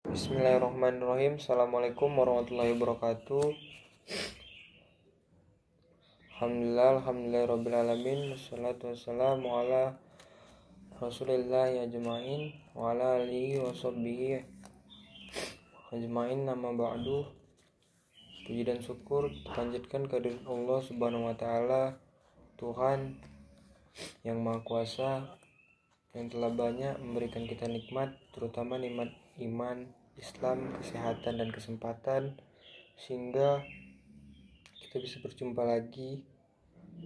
Bismillahirrahmanirrahim. Assalamualaikum warahmatullahi wabarakatuh. Alhamdulillahirrabbilalamin. Wassalatu wassalamu ala rasulillah ajma'in wa ala alihi wa sahbihi ajma'in, nama ba'du. Puji dan syukur panjatkan kehadirat Allah subhanahu wa ta'ala, Tuhan yang maha kuasa, yang telah banyak memberikan kita nikmat, terutama nikmat iman, Islam, kesehatan, dan kesempatan, sehingga kita bisa berjumpa lagi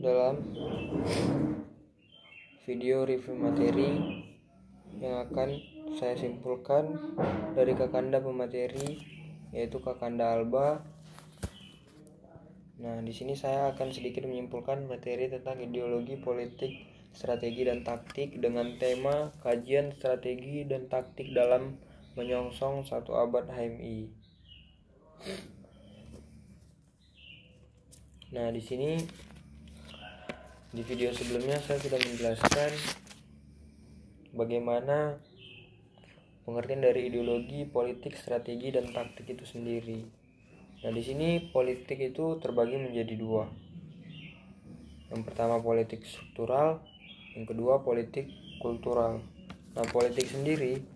dalam video review materi yang akan saya simpulkan dari Kakanda pemateri, yaitu Kakanda Alba. Nah, di sini saya akan sedikit menyimpulkan materi tentang ideologi, politik, strategi, dan taktik dengan tema kajian strategi dan taktik dalam menyongsong satu abad HMI. Nah, di sini di video sebelumnya saya sudah menjelaskan bagaimana pengertian dari ideologi, politik, strategi, dan taktik itu sendiri. Nah, di sini politik itu terbagi menjadi dua. Yang pertama politik struktural, yang kedua politik kultural. Nah, politik sendiri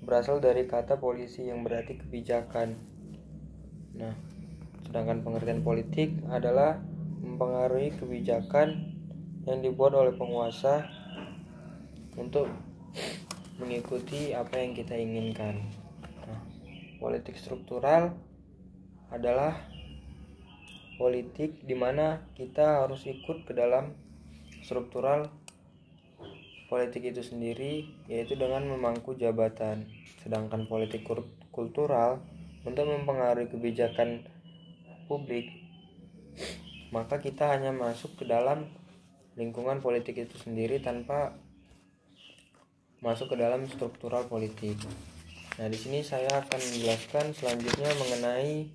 berasal dari kata polisi yang berarti kebijakan. Nah, sedangkan pengertian politik adalah mempengaruhi kebijakan yang dibuat oleh penguasa untuk mengikuti apa yang kita inginkan. Nah, politik struktural adalah politik di mana kita harus ikut ke dalam struktural politik itu sendiri, yaitu dengan memangku jabatan. Sedangkan politik kultural untuk mempengaruhi kebijakan publik, maka kita hanya masuk ke dalam lingkungan politik itu sendiri tanpa masuk ke dalam struktural politik. Nah, di sini saya akan menjelaskan selanjutnya mengenai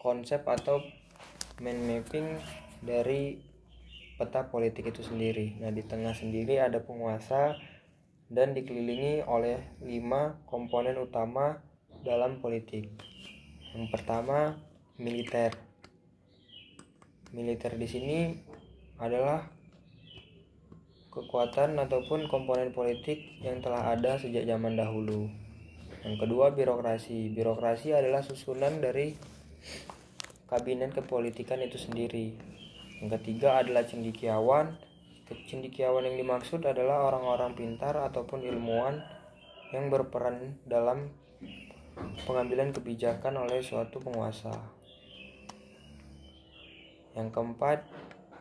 konsep atau mind mapping dari peta politik itu sendiri. Nah, di tengah sendiri ada penguasa dan dikelilingi oleh 5 komponen utama dalam politik. Yang pertama, militer. Militer di sini adalah kekuatan ataupun komponen politik yang telah ada sejak zaman dahulu. Yang kedua, birokrasi. Birokrasi adalah susunan dari kabinet kepolitikan itu sendiri. Yang ketiga adalah cendekiawan. Cendekiawan yang dimaksud adalah orang-orang pintar ataupun ilmuwan yang berperan dalam pengambilan kebijakan oleh suatu penguasa. Yang keempat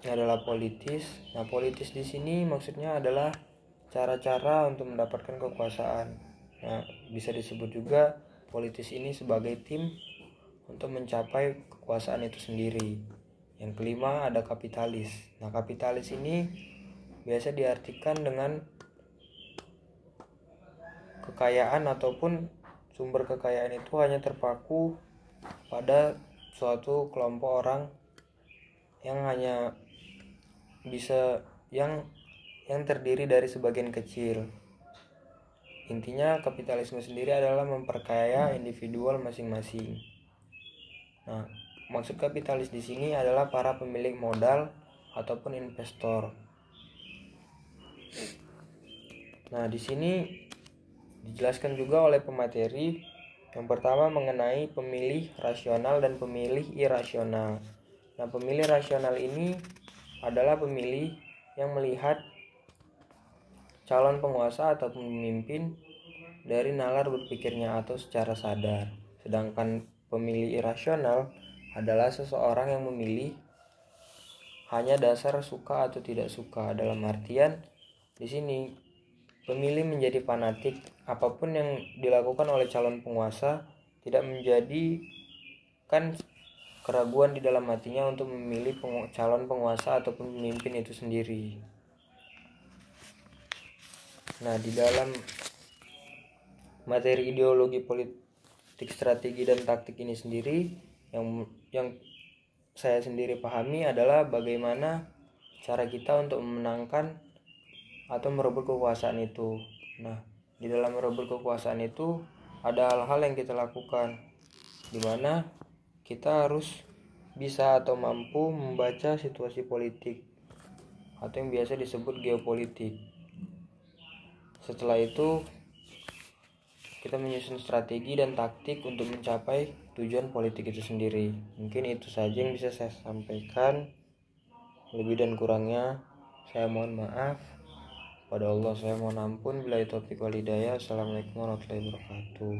adalah politis. Nah, politis di sini maksudnya adalah cara-cara untuk mendapatkan kekuasaan. Nah, bisa disebut juga politis ini sebagai tim untuk mencapai kekuasaan itu sendiri. Yang kelima ada kapitalis. Nah, kapitalis ini biasa diartikan dengan kekayaan ataupun sumber kekayaan itu hanya terpaku pada suatu kelompok orang yang hanya bisa yang terdiri dari sebagian kecil. Intinya kapitalisme sendiri adalah memperkaya individual masing-masing. Nah, maksud kapitalis di sini adalah para pemilik modal ataupun investor. Nah, di sini dijelaskan juga oleh pemateri yang pertama mengenai pemilih rasional dan pemilih irasional. Nah, pemilih rasional ini adalah pemilih yang melihat calon penguasa ataupun pemimpin dari nalar berpikirnya atau secara sadar. Sedangkan pemilih irasional adalah seseorang yang memilih hanya dasar suka atau tidak suka. Dalam artian di sini pemilih menjadi fanatik, apapun yang dilakukan oleh calon penguasa tidak menjadikan keraguan di dalam hatinya untuk memilih calon penguasa ataupun pemimpin itu sendiri. Nah, di dalam materi ideologi, politik, strategi, dan taktik ini sendiri yang saya sendiri pahami adalah bagaimana cara kita untuk memenangkan atau merebut kekuasaan itu. Nah, Di dalam merebut kekuasaan itu ada hal-hal yang kita lakukan, di mana kita harus bisa atau mampu membaca situasi politik atau yang biasa disebut geopolitik. Setelah itu kita menyusun strategi dan taktik untuk mencapai tujuan politik itu sendiri. Mungkin itu saja yang bisa saya sampaikan. Lebih dan kurangnya saya mohon maaf. Pada Allah saya mohon ampun. Bila taufiq wal hidayah. Assalamualaikum warahmatullahi wabarakatuh.